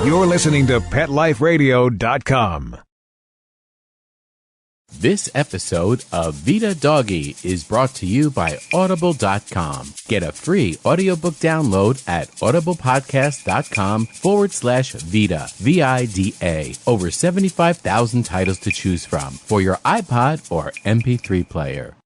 You're listening to PetLifeRadio.com. This episode of Vida Doggie is brought to you by Audible.com. Get a free audiobook download at audiblepodcast.com/Vida, V-I-D-A. Over 75,000 titles to choose from for your iPod or MP3 player.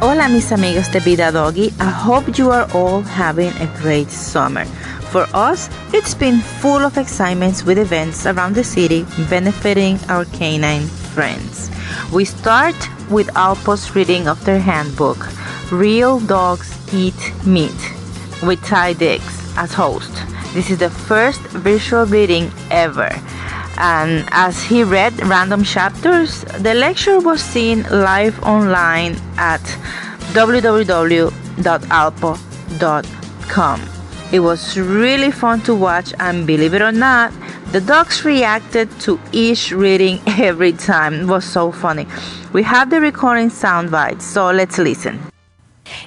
Hola mis amigos de Vida Doggie, I hope you are all having a great summer. For us, it's been full of excitements with events around the city benefiting our canine friends. We start with Alpo's reading of their handbook, Real Dogs Eat Meat, with Taye Diggs as host. This is the first visual reading ever. And as he read random chapters, the lecture was seen live online at www.alpo.com. It was really fun to watch, and believe it or not, the dogs reacted to each reading every time. It was so funny. We have the recording sound bites, so let's listen.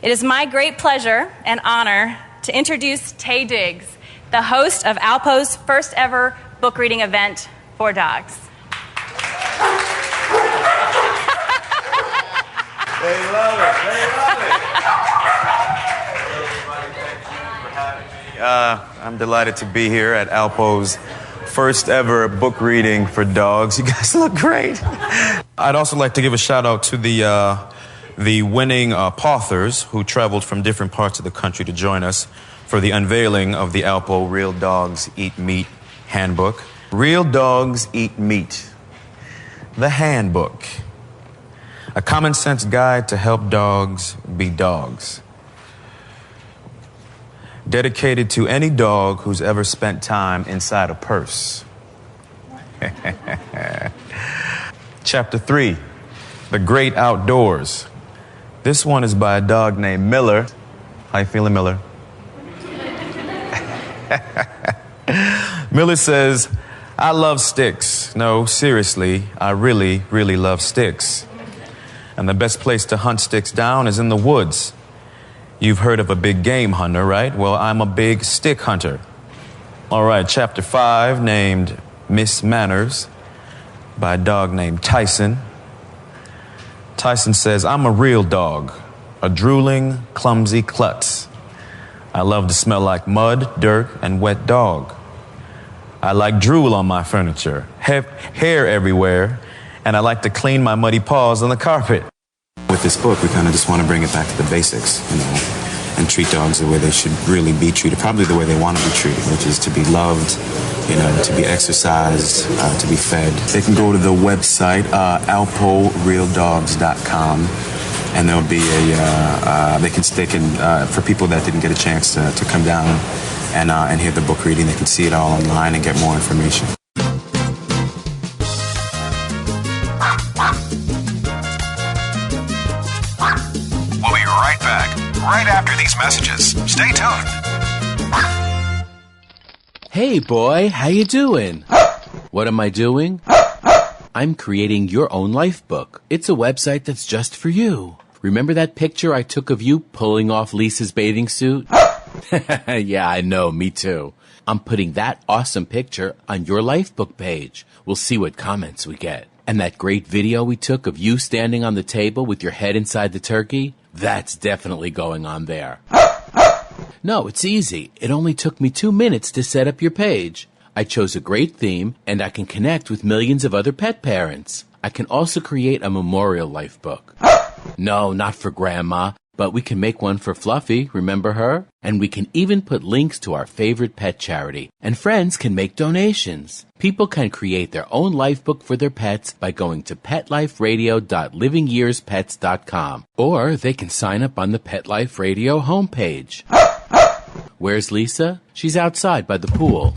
It is my great pleasure and honor to introduce Taye Diggs, the host of Alpo's first ever book reading event for dogs. They love it. They love it. Everybody, thank you for having me. I'm delighted to be here at Alpo's first ever book reading for dogs. You guys look great. I'd also like to give a shout out to the winning authors who traveled from different parts of the country to join us for the unveiling of the Alpo Real Dogs Eat Meat handbook. Real Dogs Eat Meat, the handbook. A common sense guide to help dogs be dogs. Dedicated to any dog who's ever spent time inside a purse. Chapter 3, The Great Outdoors. This one is by a dog named Miller. How you feeling, Miller? Miller says, I love sticks. No, seriously, I really, really love sticks. And the best place to hunt sticks down is in the woods. You've heard of a big game hunter, right? Well, I'm a big stick hunter. All right, chapter 5, named Miss Manners, by a dog named Tyson. Tyson says, I'm a real dog, a drooling, clumsy klutz. I love to smell like mud, dirt, and wet dog. I like drool on my furniture, hair everywhere, and I like to clean my muddy paws on the carpet. With this book, we kind of just want to bring it back to the basics, and treat dogs the way they should really be treated, probably the way they want to be treated, which is to be loved, to be exercised, to be fed. They can go to the website, alporealdogs.com, and there'll be they can for people that didn't get a chance to come down and hear the book reading, they can see it all online and get more information. We'll be right back, right after these messages. Stay tuned. Hey boy, how you doing? What am I doing? I'm creating your own life book. It's a website that's just for you. Remember that picture I took of you pulling off Lisa's bathing suit? Yeah, I know, me too. I'm putting that awesome picture on your lifebook page. We'll see what comments we get. And that great video we took of you standing on the table with your head inside the turkey, that's definitely going on there. No, it's easy. It only took me 2 minutes to set up your page. I chose a great theme, and I can connect with millions of other pet parents. I can also create a memorial lifebook. No, not for Grandma. But we can make one for Fluffy, remember her? And we can even put links to our favorite pet charity. And friends can make donations. People can create their own lifebook for their pets by going to petliferadio.livingyearspets.com. Or they can sign up on the Pet Life Radio homepage. Where's Lisa? She's outside by the pool.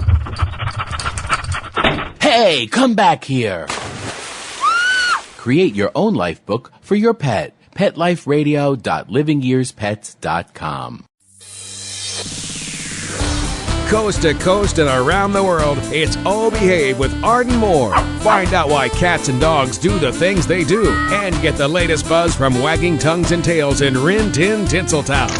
Hey, come back here! Create your own lifebook for your pet. PetLifeRadio.livingyearspets.com. coast to coast and around the world, it's Oh Behave with Arden Moore. Find out why cats and dogs do the things they do and get the latest buzz from wagging tongues and tails in Rin Tin Tinseltown.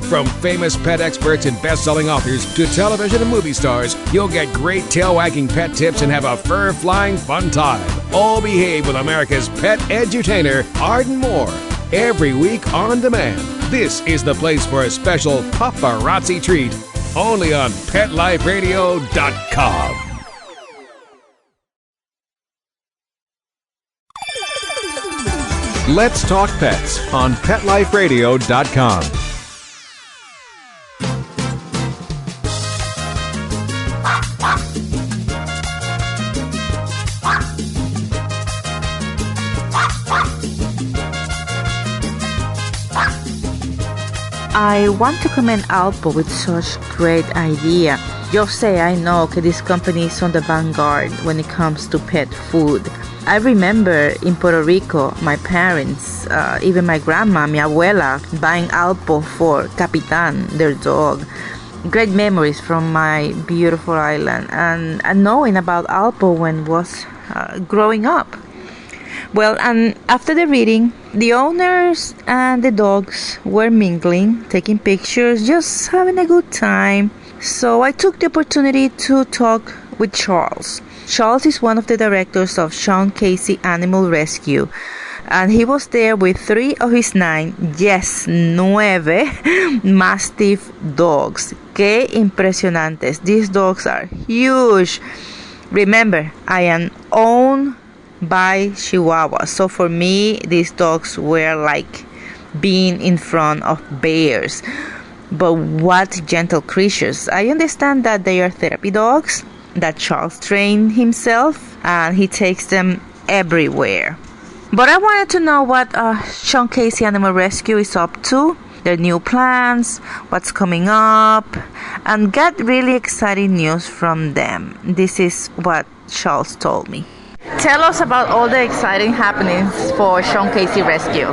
From famous pet experts and best-selling authors to television and movie stars, you'll get great tail-wagging pet tips and have a fur-flying fun time. All Behave with America's pet edutainer, Arden Moore. Every week on demand. This is the place for a special paparazzi treat. Only on PetLifeRadio.com. Let's Talk Pets on PetLifeRadio.com. I want to commend Alpo with such great idea. Yo sé, I know that this company is on the vanguard when it comes to pet food. I remember in Puerto Rico, my parents, even my grandma, mi abuela, buying Alpo for Capitan, their dog. Great memories from my beautiful island and knowing about Alpo when was growing up. Well, and after the reading, the owners and the dogs were mingling, taking pictures, just having a good time. So I took the opportunity to talk with Charles. Charles is one of the directors of Sean Casey Animal Rescue. And he was there with 3 of his 9, yes, 9 Mastiff dogs. Que impresionantes. These dogs are huge. Remember, I am owned by Chihuahua. So for me, these dogs were like being in front of bears. But what gentle creatures. I understand that they are therapy dogs, that Charles trained himself, and he takes them everywhere. But I wanted to know what Sean Casey Animal Rescue is up to, their new plans, what's coming up, and get really exciting news from them. This is what Charles told me. Tell us about all the exciting happenings for Sean Casey Rescue.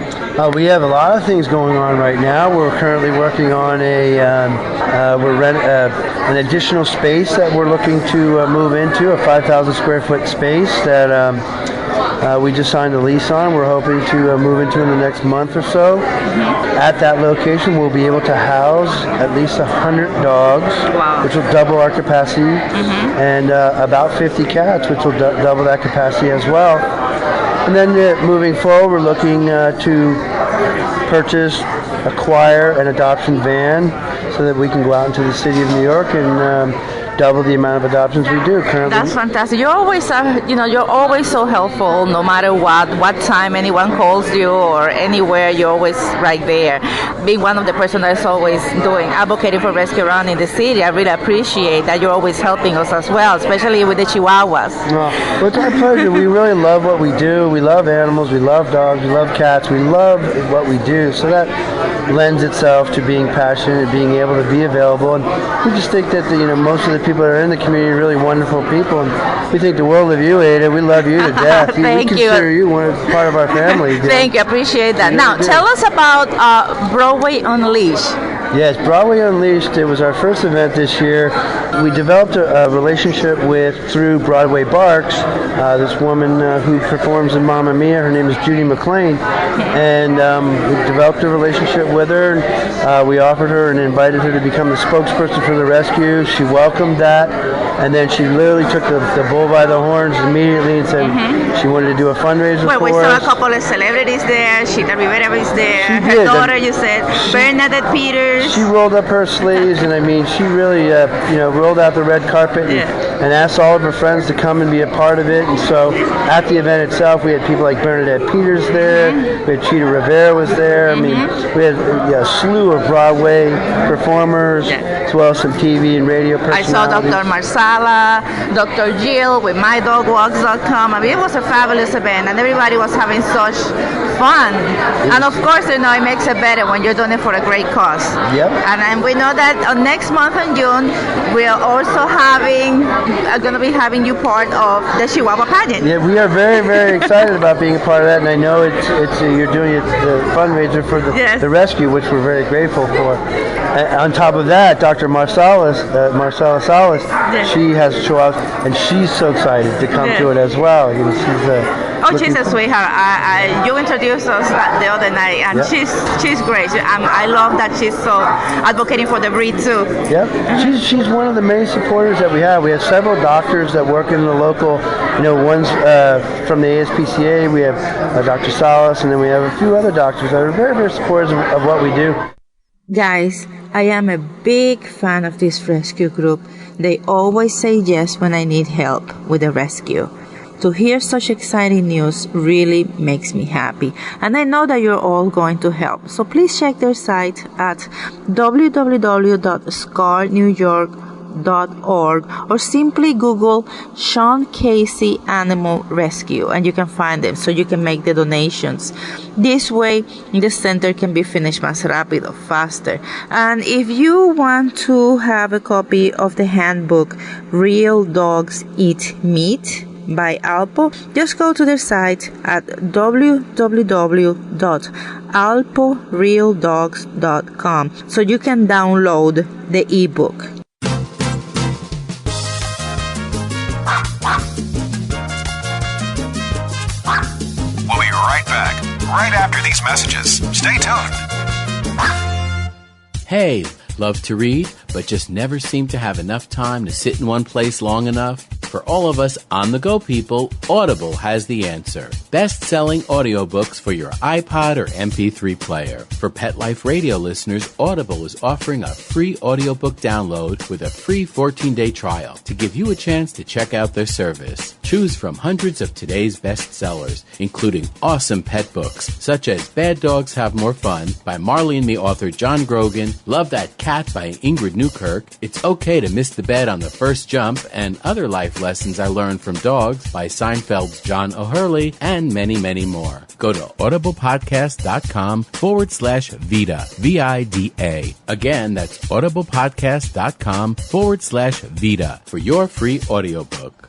We have a lot of things going on right now. We're currently working on an additional space that we're looking to move into, a 5,000 square foot space that we just signed a lease on. We're hoping to move into in the next month or so. At that location, we'll be able to house at least 100 dogs, which will double our capacity, and about 50 cats, which will double that capacity as well. And then moving forward, we're looking to purchase, acquire an adoption van so that we can go out into the city of New York and double the amount of adoptions we do currently. That's fantastic. You're always, you're always so helpful. No matter what time anyone calls you or anywhere, you're always right there. Being one of the person that's always advocating for rescue around in the city, I really appreciate that you're always helping us as well, especially with the Chihuahuas. Well, it's our pleasure. We really love what we do. We love animals. We love dogs. We love cats. We love what we do. So that lends itself to being passionate, being able to be available, and we just think that most of the people that are in the community are really wonderful people, and we think the world of you, Ada. We love you to death. Thank we consider you one part of our family. Thank you, appreciate that. Now, tell us about Broadway Unleashed. Yes, Broadway Unleashed. It was our first event this year. We developed a relationship through Broadway Barks, this woman who performs in Mamma Mia. Her name is Judy McLean, and we developed a relationship with her. And, we offered her and invited her to become the spokesperson for the rescue. She welcomed that, and then she literally took the bull by the horns immediately and said she wanted to do a fundraiser for us. We saw a couple of celebrities there. Chita Rivera was there. Her daughter, you said, Bernadette Peters. She rolled up her sleeves, and she really, rolled out the red carpet and asked all of her friends to come and be a part of it. And so, at the event itself, we had people like Bernadette Peters there. We had Chita Rivera was there. We had a slew of Broadway performers, as well as some TV and radio personalities. I saw Dr. Marsala, Dr. Jill with MyDogWalks.com. It was a fabulous event, and everybody was having such fun. And of course, it makes it better when you're doing it for a great cause. Yep. And we know that next month in June, we are also having are going to be having you part of the Chihuahua pageant. Yeah, we are very, very excited about being a part of that, and I know it's you're doing the fundraiser for the rescue, which we're very grateful for. On top of that, Dr. Marcela Salas, she has Chihuahuas, and she's so excited to come to it as well. You know, she's a sweetheart. You introduced us the other night, and she's great. I love that she's so advocating for the breed too. Yep, she's one of the main supporters that we have. We have several doctors that work in the local. You know, one's from the ASPCA. We have Dr. Salas, and then we have a few other doctors that are very, very supportive of what we do. Guys, I am a big fan of this rescue group. They always say yes when I need help with the rescue. To hear such exciting news really makes me happy, and I know that you're all going to help. So please check their site at www.scarnewyork.org or simply Google Sean Casey Animal Rescue and you can find them so you can make the donations. This way the center can be finished más rápido, faster. And if you want to have a copy of the handbook Real Dogs Eat Meat by Alpo, just go to their site at www.alporealdogs.com so you can download the ebook. We'll be right back, right after these messages. Stay tuned. Hey, love to read, but just never seem to have enough time to sit in one place long enough? For all of us on-the-go people, Audible has the answer. Best-selling audiobooks for your iPod or MP3 player. For Pet Life Radio listeners, Audible is offering a free audiobook download with a free 14-day trial to give you a chance to check out their service. Choose from hundreds of today's bestsellers, including awesome pet books, such as Bad Dogs Have More Fun by Marley and Me author John Grogan, Love That Cat by Ingrid Newkirk, It's Okay to Miss the Bed on the First Jump, and Other Life Lessons I Learned from Dogs by Seinfeld's John O'Hurley, and many, many more. Go to audiblepodcast.com/Vida, V-I-D-A. Again, that's audiblepodcast.com/Vida for your free audiobook.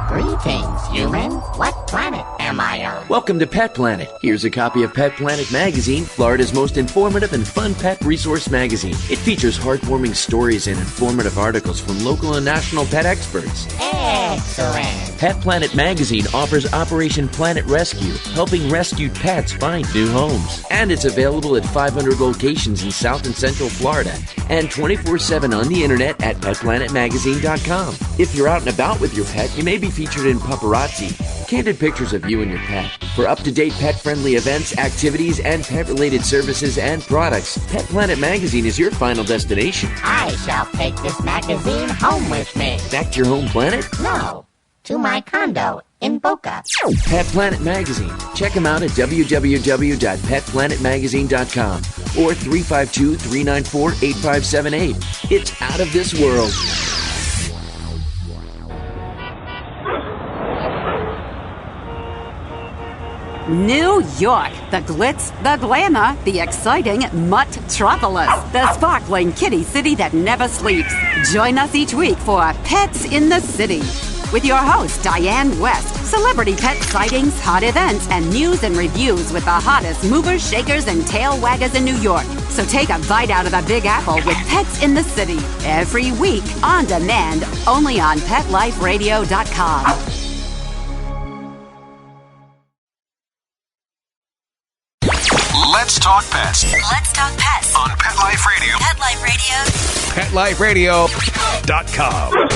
Greetings, human. What planet am I on? Welcome to Pet Planet. Here's a copy of Pet Planet Magazine, Florida's most informative and fun pet resource magazine. It features heartwarming stories and informative articles from local and national pet experts. Excellent. Pet Planet Magazine offers Operation Planet Rescue, helping rescued pets find new homes. And it's available at 500 locations in South and Central Florida and 24/7 on the internet at petplanetmagazine.com. If you're out and about with your pet, you may be featured in Paparazzi, candid pictures of you and your pet. For up-to-date pet-friendly events, activities, and pet-related services and products, Pet Planet Magazine is your final destination. I shall take this magazine home with me. Back to your home planet? No, to my condo in Boca. Pet Planet Magazine. Check them out at www.petplanetmagazine.com or 352-394-8578. It's out of this world. New York, the glitz, the glamour, the exciting Mutt-tropolis, the sparkling kitty city that never sleeps. Join us each week for Pets in the City with your host, Diane West. Celebrity pet sightings, hot events, and news and reviews with the hottest movers, shakers, and tail waggers in New York. So take a bite out of the Big Apple with Pets in the City every week on demand, only on PetLifeRadio.com. Let's talk pets Let's talk pets on Pet Life Radio. Pet Life Radio. PetLifeRadio.com.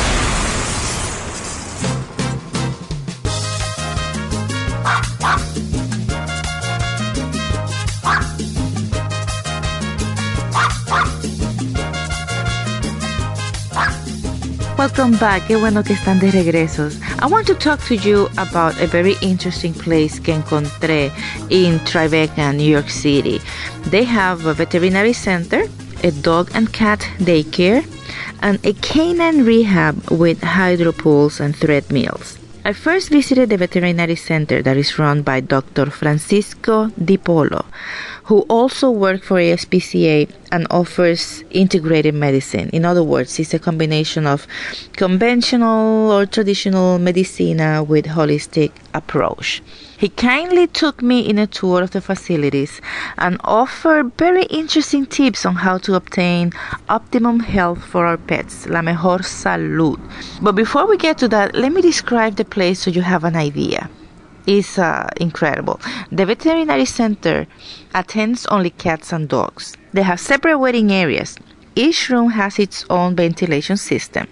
Welcome back. Qué bueno que están de regresos. I want to talk to you about a very interesting place que encontré in Tribeca, New York City. They have a veterinary center, a dog and cat daycare, and a canine rehab with hydropools and treadmills. I first visited the veterinary center that is run by Dr. Francisco Di Polo, who also worked for ASPCA and offers integrated medicine. In other words, it's a combination of conventional or traditional medicina with holistic approach. He kindly took me in a tour of the facilities and offered very interesting tips on how to obtain optimum health for our pets, la mejor salud. But before we get to that, let me describe the place so you have an idea. It's incredible. The veterinary center attends only cats and dogs. They have separate waiting areas. Each room has its own ventilation system.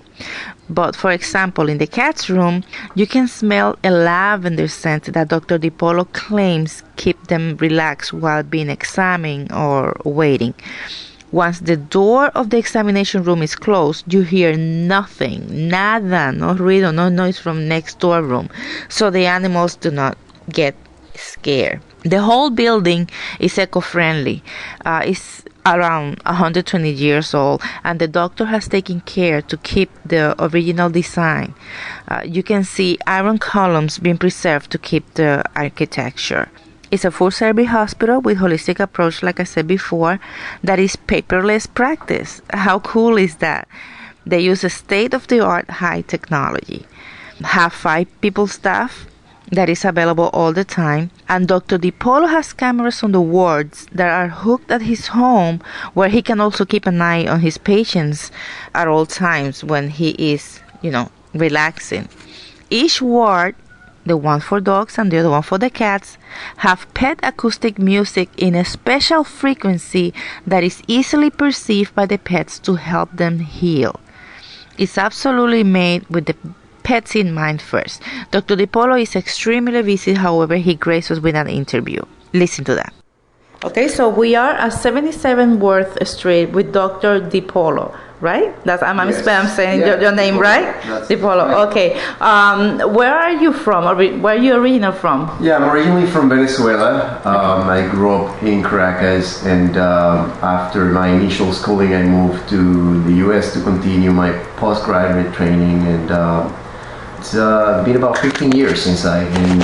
But for example, in the cat's room, you can smell a lavender scent that Dr. DiPolo claims keep them relaxed while being examined or waiting. Once the door of the examination room is closed, you hear nothing, nada, no ruido, no noise from next door room, so the animals do not get scared. The whole building is eco-friendly. It's around 120 years old, and the doctor has taken care to keep the original design. You can see iron columns being preserved to keep the architecture. It's a full-service hospital with holistic approach, like I said before, that is paperless practice. How cool is that? They use a state-of-the-art high technology. Have 5 people staff that is available all the time, and Dr. DiPolo has cameras on the wards that are hooked at his home, where he can also keep an eye on his patients at all times when he is, relaxing. Each ward, the one for dogs and the other one for the cats, have pet acoustic music in a special frequency that is easily perceived by the pets to help them heal. It's absolutely made with the pets in mind first. Dr. DiPolo is extremely busy, however, he graced us with an interview. Listen to that. Okay, so we are at 77 Worth Street with Dr. DiPolo, right? I'm saying your name, right? DiPolo. Right. Okay. Where are you from? Where are you originally from? Yeah, I'm originally from Venezuela. I grew up in Caracas, and after my initial schooling, I moved to the U.S. to continue my postgraduate training, and it's been about 15 years since I've been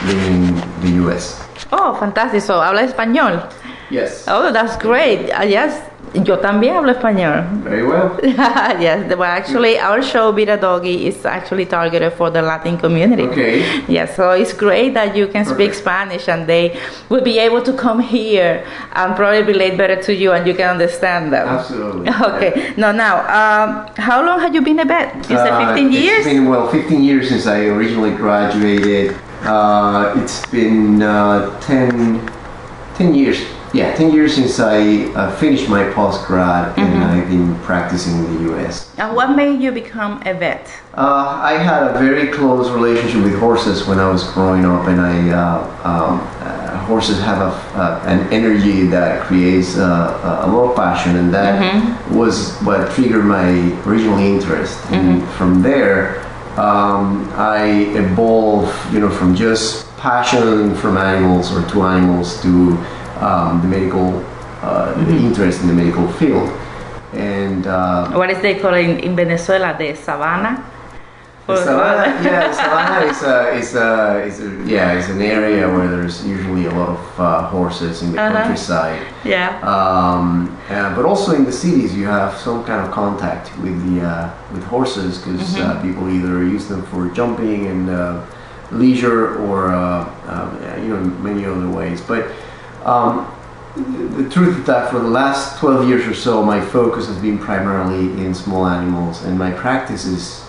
living in the U.S. Oh, fantastic. So, ¿habla español? Yes. Oh, that's great. Yes, yo también hablo español. Very well. Yes, well, actually, our show, Vida Doggie, is actually targeted for the Latin community. Okay. Yes, so it's great that you can speak Spanish, and they will be able to come here and probably relate better to you, and you can understand them. Absolutely. Okay. Yeah. Now, how long have you been a vet? You said 15 years? It's been, 15 years since I originally graduated. It's been 10 years. Yeah, 10 years since I finished my postgrad, and I've been practicing in the U.S. And what made you become a vet? I had a very close relationship with horses when I was growing up, and horses have an energy that creates a lot of passion, and that was what triggered my original interest. And from there, I evolved, from just passion from animals or to animals to the medical, the interest in the medical field. And what is they call in Venezuela, the savannah? Savannah is an area where there's usually a lot of horses in the countryside. Yeah. But also in the cities, you have some kind of contact with horses, because people either use them for jumping and leisure, or many other ways. But the truth is that for the last 12 years or so, my focus has been primarily in small animals, and my practice is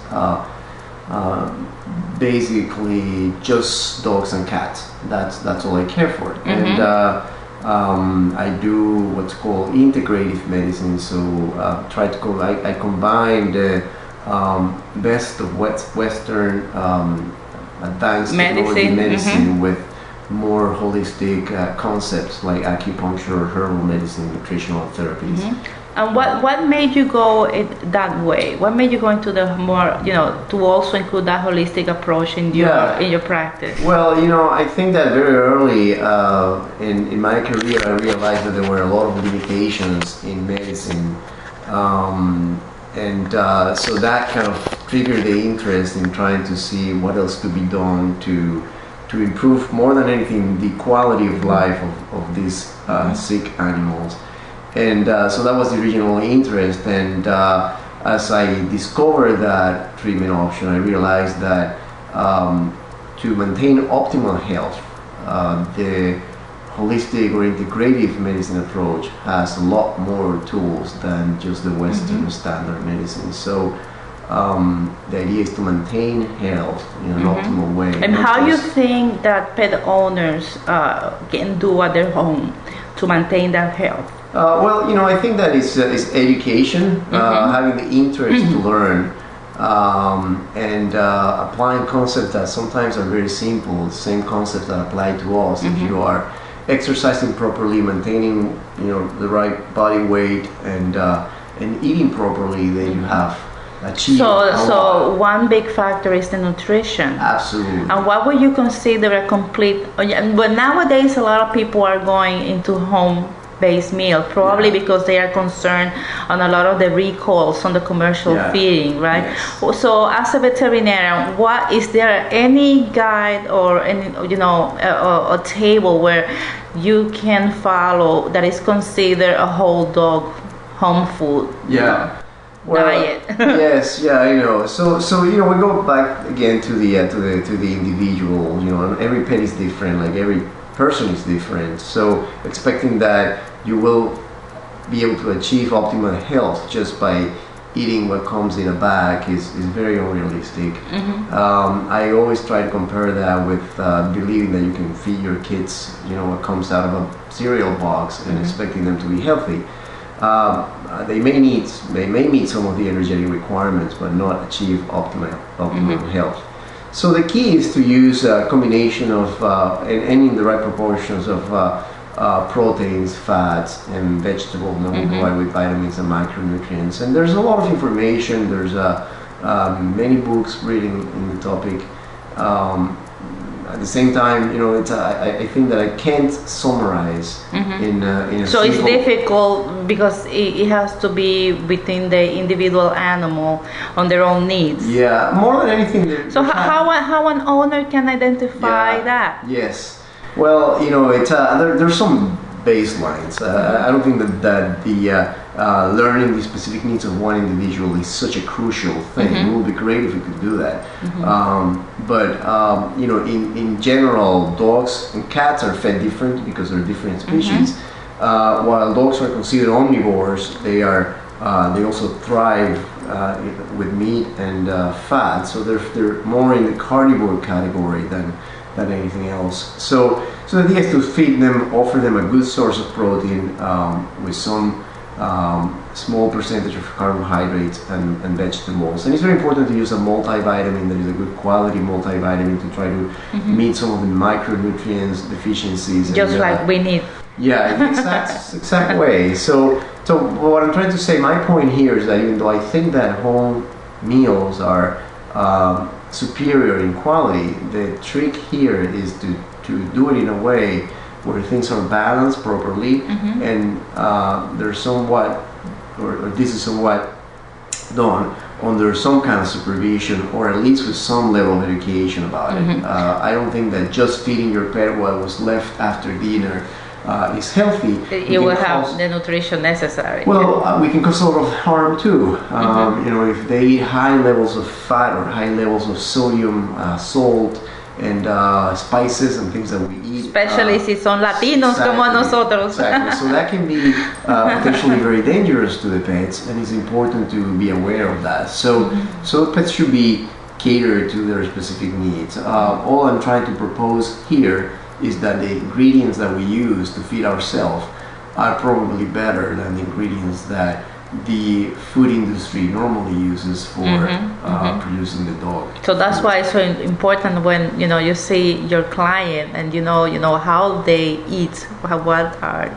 basically just dogs and cats. That's all I care for. And I do what's called integrative medicine. So I combine the best of Western advanced technology medicine with more holistic concepts like acupuncture, herbal medicine, nutritional therapies. And what made you go that way? What made you go into the more, to also include that holistic approach in your practice? Well, I think that very early in my career, I realized that there were a lot of limitations in medicine. So that kind of triggered the interest in trying to see what else could be done to improve, more than anything, the quality of life of these sick animals. And so that was the original interest. And as I discovered that treatment option, I realized that to maintain optimal health, the holistic or integrative medicine approach has a lot more tools than just the Western standard medicine. So the idea is to maintain health in an optimal way. And how you think that pet owners can do at their home to maintain their health? Well, I think that it's education, having the interest to learn, and applying concepts that sometimes are very simple, the same concepts that apply to us. If you are exercising properly, maintaining the right body weight, and eating properly, then you have achieved a lot. So one big factor is the nutrition. Absolutely. And what would you consider a complete? But nowadays, a lot of people are going into home-based meal, probably because they are concerned on a lot of the recalls on the commercial feeding, right? Yes. So as a veterinarian, is there any guide or any, a table where you can follow that is considered a whole dog home food diet? Yes, I know. So we go back again to the individual. Every pet is different. Like every person is different. So expecting that you will be able to achieve optimal health just by eating what comes in a bag is very unrealistic. I always try to compare that with believing that you can feed your kids, what comes out of a cereal box and expecting them to be healthy. They may meet some of the energetic requirements, but not achieve optimal health. So the key is to use a combination of and in the right proportions of proteins, fats, and vegetables that will provide with vitamins and micronutrients. And there's a lot of information. There's many books written in the topic. At the same time, I think that I can't summarize in a So it's difficult because it has to be within the individual animal on their own needs. Yeah, more than anything. So how an owner can identify that? Yes. Well, there's some baselines. I don't think that the learning the specific needs of one individual is such a crucial thing. It would be great if we could do that. But in general, dogs and cats are fed different because they're different species. While dogs are considered omnivores, they also thrive with meat and fat. So they're more in the carnivore category than anything else. So the idea is to feed them, offer them a good source of protein with some small percentage of carbohydrates and vegetables. And it's very important to use a multivitamin that is a good quality multivitamin to try to meet some of the micronutrients deficiencies. Just like we need. Yeah, in exact way. So what I'm trying to say, my point here is that even though I think that home meals are superior in quality, the trick here is to do it in a way where things are balanced properly and they're somewhat, or this is somewhat done under some kind of supervision or at least with some level of education about it. I don't think that just feeding your pet what was left after dinner is healthy. You will have the nutrition necessary. Well, we can cause a lot of harm too. If they eat high levels of fat or high levels of sodium, salt, and spices and things that we eat. Especially si son latinos como nosotros. Exactly. So that can be potentially very dangerous to the pets, and it's important to be aware of that. So pets should be catered to their specific needs. All I'm trying to propose here is that the ingredients that we use to feed ourselves are probably better than the ingredients that the food industry normally uses for producing the dog. So that's why it's so important when you see your client and you know how they eat, what are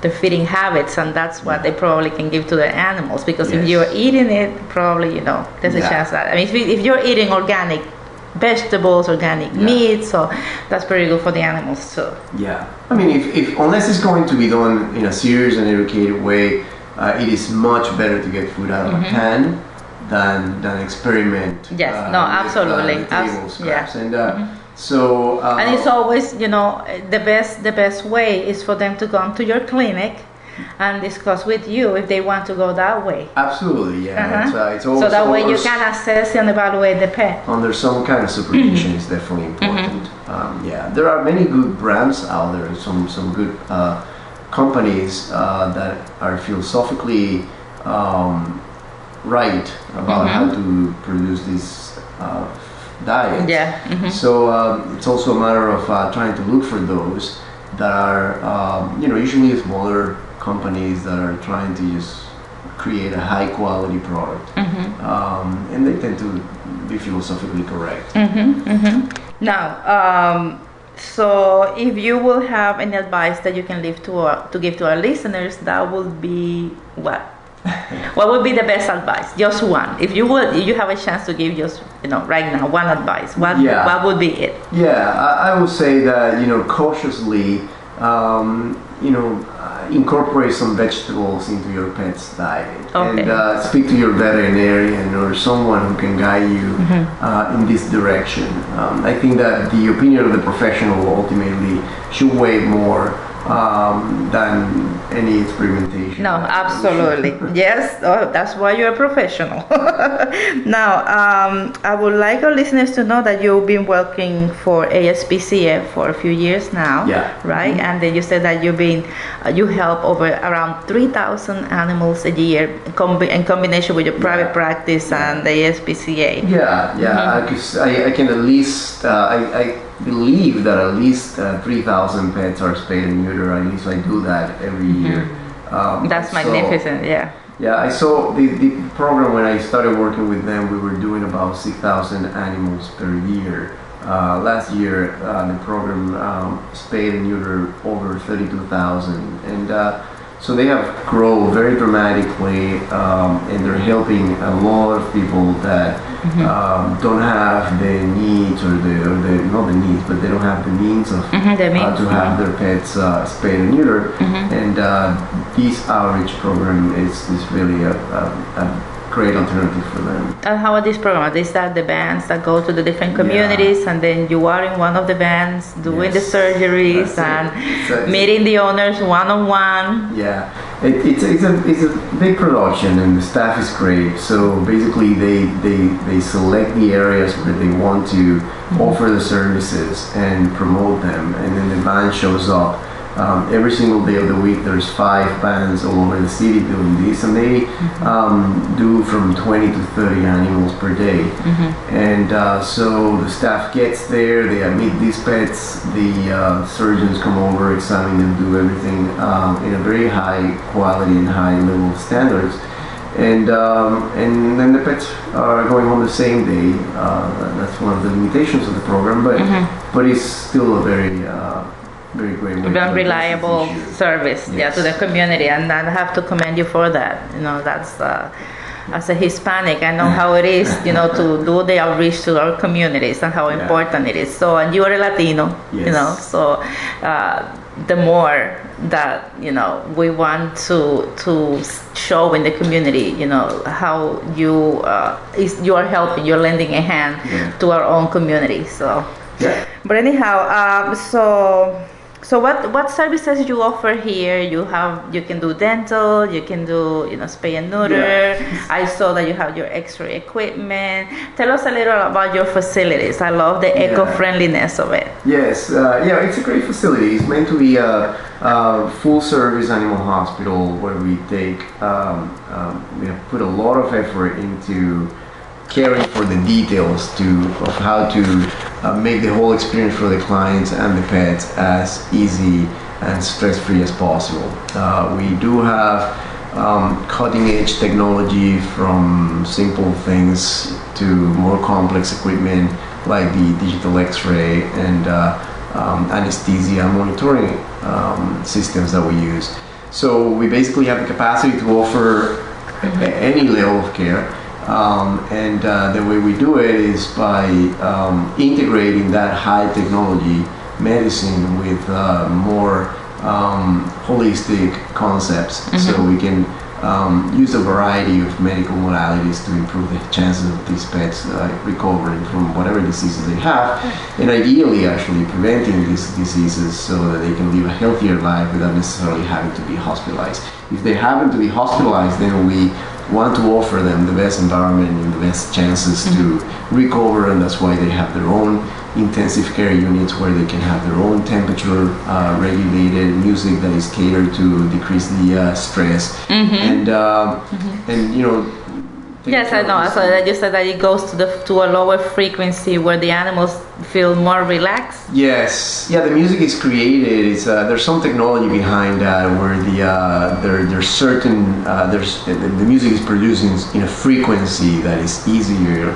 their feeding habits, and that's what they probably can give to their animals. Because if you're eating it, probably there's a chance that if you're eating organic vegetables, organic meat, so that's pretty good for the animals too. Yeah, I mean, if unless it's going to be done in a serious and educated way, it is much better to get food out of a can than experiment. Yes, absolutely. With, table scraps. And and it's always the best way is for them to come to your clinic and discuss with you if they want to go that way. Absolutely, yeah. It's so that way you can assess and evaluate the pet. Under some kind of supervision is definitely important. There are many good brands out there, some good companies that are philosophically right about how to produce this diet. So it's also a matter of trying to look for those that are usually smaller companies that are trying to just create a high quality product, and they tend to be philosophically correct. Now, so if you will have any advice that you can give to our listeners, that would be what? What would be the best advice? Just one. If you have a chance to give just right now one advice, what would be it? I would say that cautiously incorporate some vegetables into your pet's diet, and speak to your veterinarian or someone who can guide you in this direction. I think that the opinion of the professional ultimately should weigh more than any experimentation. No, absolutely. Yes, that's why you're a professional. Now, I would like our listeners to know that you've been working for ASPCA for a few years now, right? And then you said that you help over around 3,000 animals a year in combination with your private practice and the ASPCA. I can at least I believe that at least 3,000 pets are spayed and neutered. At least I do that every year. That's magnificent. I saw the program when I started working with them. We were doing about 6,000 animals per year. Last year, the program spayed and neutered over 32,000, and so they have grown very dramatically, and they're helping a lot of people that don't have the needs or not the needs, but they don't have the means of to have their pets spayed and neutered. And this outreach program is really a great alternative for them. And how are these programs? Is that the vans that go to the different communities, and then you are in one of the vans doing the surgeries and meeting the owners one-on-one? It's a big production, and the staff is great. So basically they select the areas where they want to offer the services and promote them, and then the van shows up. Every single day of the week there's 5 vans all over the city doing this, and they do from 20 to 30 animals per day. And so the staff gets there, they admit these pets, the surgeons come over, examine them, do everything in a very high quality and high level of standards. And then the pets are going home the same day. That's one of the limitations of the program, but it's still a very great way. Very reliable service to the community, and I have to commend you for that. That's as a Hispanic, I know how it is, to do the outreach to our communities and how important it is. So, and you are a Latino, so the more that we want to show in the community, how you are helping, you're lending a hand to our own community. So, but anyhow, so what services you offer here? You can do dental, you can do spay and neuter. I saw that you have your X-ray equipment. Tell us a little about your facilities. I love the eco-friendliness of it. Yes, it's a great facility. It's meant to be a full service animal hospital where we take we have put a lot of effort into caring for the details of how to make the whole experience for the clients and the pets as easy and stress-free as possible. We do have cutting-edge technology, from simple things to more complex equipment like the digital X-ray and anesthesia monitoring systems that we use. So we basically have the capacity to offer any level of care. And the way we do it is by integrating that high technology medicine with more holistic concepts. So we can use a variety of medical modalities to improve the chances of these pets recovering from whatever diseases they have, and ideally actually preventing these diseases so that they can live a healthier life without necessarily having to be hospitalized. If they happen to be hospitalized, then we want to offer them the best environment and the best chances to recover, and that's why they have their own intensive care units where they can have their own temperature regulated music that is catered to decrease the stress and you know. Yes, I know. So that you said that it goes to a lower frequency where the animals feel more relaxed. Yes, yeah. The music is created. It's there's some technology behind that where there's certain the music is produced in a frequency that is easier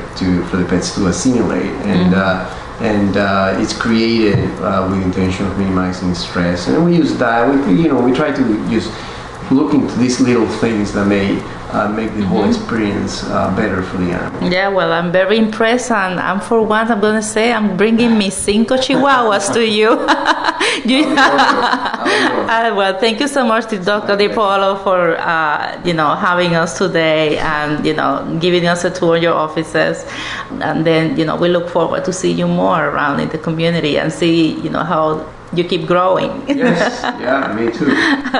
for the pets to assimilate, and it's created with the intention of minimizing stress. And we use that. We try to use look into these little things that may make the whole experience better for the animal. Yeah, well, I'm very impressed, and for once, I'm gonna say I'm bringing me 5 chihuahuas to you. Well, thank you so much to Dr. DiPolo for having us today and giving us a tour of your offices, and then we look forward to see you more around in the community and see how you keep growing. Yes, yeah, me too.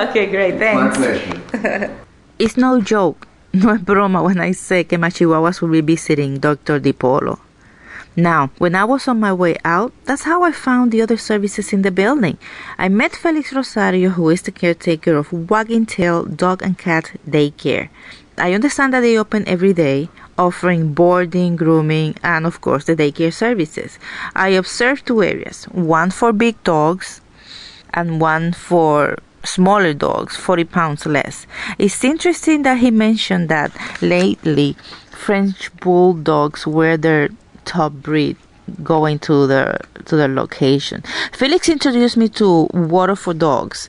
Okay, great, thanks. My pleasure. It's no joke, no es broma when I say que my chihuahuas will be visiting Dr. DiPolo. Now, when I was on my way out, that's how I found the other services in the building. I met Felix Rosario, who is the caretaker of Wagging Tail Dog and Cat Daycare. I understand that they open every day, offering boarding, grooming, and of course the daycare services. I observed 2 areas, one for big dogs and one for smaller dogs, 40 pounds less. It's interesting that he mentioned that lately French bulldogs were their top breed going to their location. Felix introduced me to Water for Dogs,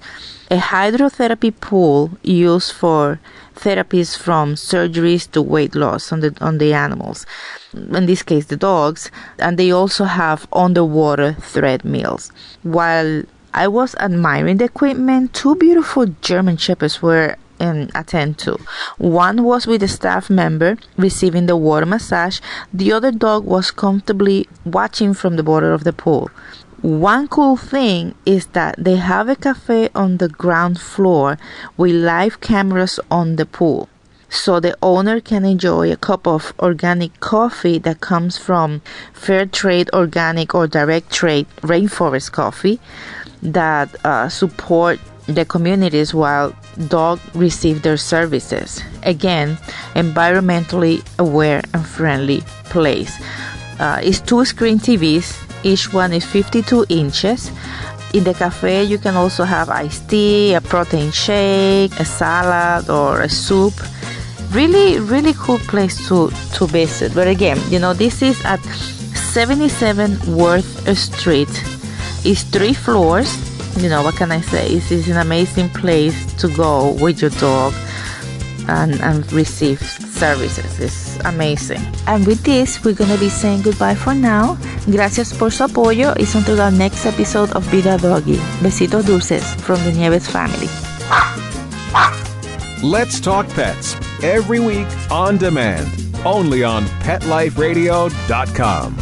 a hydrotherapy pool used for therapies from surgeries to weight loss on the animals, in this case the dogs, and they also have underwater treadmills. While I was admiring the equipment, 2 beautiful German Shepherds were attend to. One was with a staff member receiving the water massage. The other dog was comfortably watching from the border of the pool. One cool thing is that they have a cafe on the ground floor with live cameras on the pool, so the owner can enjoy a cup of organic coffee that comes from fair trade organic or direct trade rainforest coffee that support the communities while dogs receive their services. Again, environmentally aware and friendly place. It's 2 screen TVs. Each one is 52 inches. In the cafe, you can also have iced tea, a protein shake, a salad, or a soup. Really, really cool place to visit. But again, this is at 77 Worth Street. It's 3 floors. What can I say? This is an amazing place to go with your dog and receive services. It's amazing. And with this, we're going to be saying goodbye for now. Gracias por su apoyo. It's until our next episode of Vida Doggie. Besitos dulces from the Nieves family. Let's Talk Pets. Every week on demand. Only on PetLifeRadio.com.